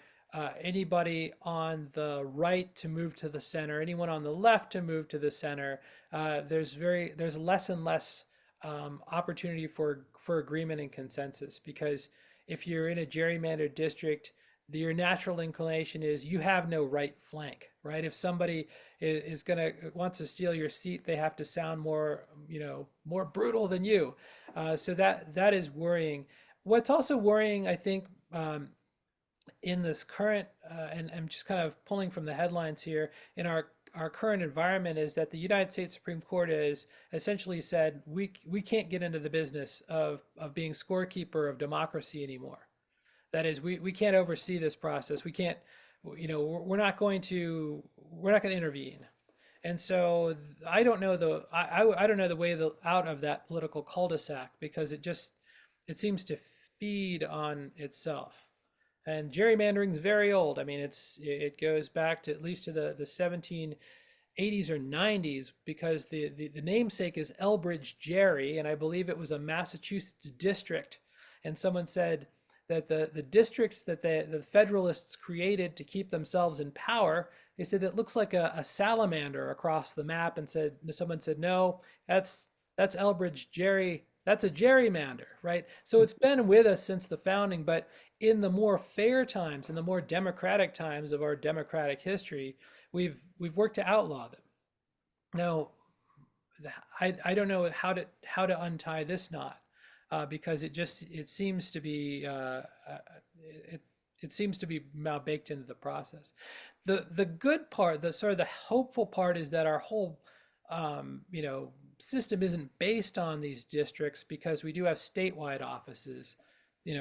anybody on the right to move to the center, anyone on the left to move to the center. There's less and less opportunity for agreement and consensus, because if you're in a gerrymandered district, your natural inclination is you have no right flank, right? If somebody is gonna wants to steal your seat, they have to sound more brutal than you. So that is worrying. What's also worrying, I think, in this current, and I'm just kind of pulling from the headlines here, in our our current environment is that the United States Supreme Court has essentially said we can't get into the business of being scorekeeper of democracy anymore. That is, we can't oversee this process. We can't, we're not going to intervene. And so I don't know the way out of that political cul-de-sac, because it seems to feed on itself. And gerrymandering is very old. I mean, it goes back to at least to the 1780s or 90s, because the namesake is Elbridge Gerry, and I believe it was a Massachusetts district. And someone said that the districts that the Federalists created to keep themselves in power, they said it looks like a salamander across the map, and someone said, no, that's Elbridge Gerry. That's a gerrymander, right? So it's been with us since the founding, but in the more fair times, in the more democratic times of our democratic history, we've worked to outlaw them. Now, I don't know how to untie this knot, because it seems to be it seems to be now baked into the process. The good part, the sort of the hopeful part, is that our whole system isn't based on these districts, because we do have statewide offices,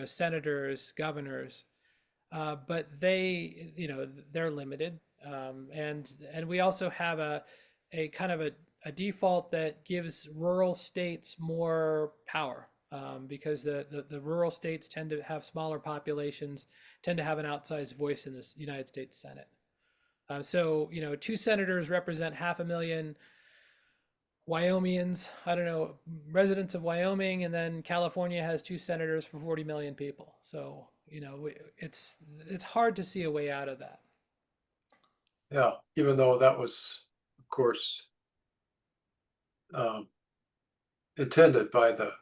senators, governors, but they're limited, and we also have a kind of a default that gives rural states more power, because the rural states tend to have smaller populations, tend to have an outsized voice in the United States Senate. So, two senators represent 500,000 Wyomingians, I don't know, residents of Wyoming, and then California has two senators for 40 million people. So, it's hard to see a way out of that. Yeah, even though that was, of course, intended by the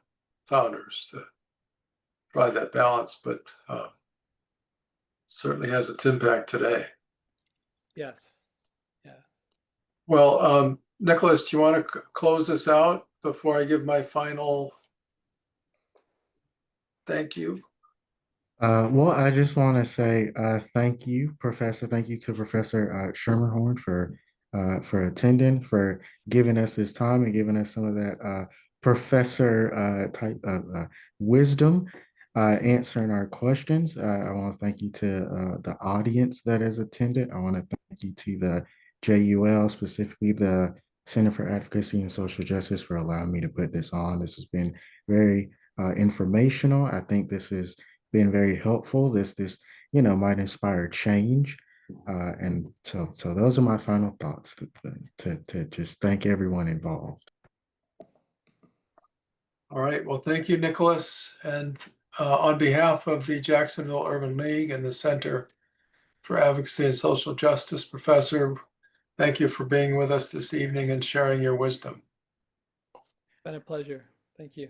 founders to try that balance, but certainly has its impact today. Yes. Yeah. Well, Nicholas, do you want to close this out before I give my final thank you? Well, I just want to say thank you, Professor. Thank you to Professor Schermerhorn for attending, for giving us his time and giving us some of that professor type of wisdom, answering our questions. I want to thank you to the audience that has attended. I want to thank you to the JUL, specifically the Center for Advocacy and Social Justice, for allowing me to put this on. This has been very informational. I think this has been very helpful. This might inspire change. And so those are my final thoughts, to just thank everyone involved. All right. Well, thank you, Nicholas. And on behalf of the Jacksonville Urban League and the Center for Advocacy and Social Justice, Professor, thank you for being with us this evening and sharing your wisdom. Been a pleasure. Thank you.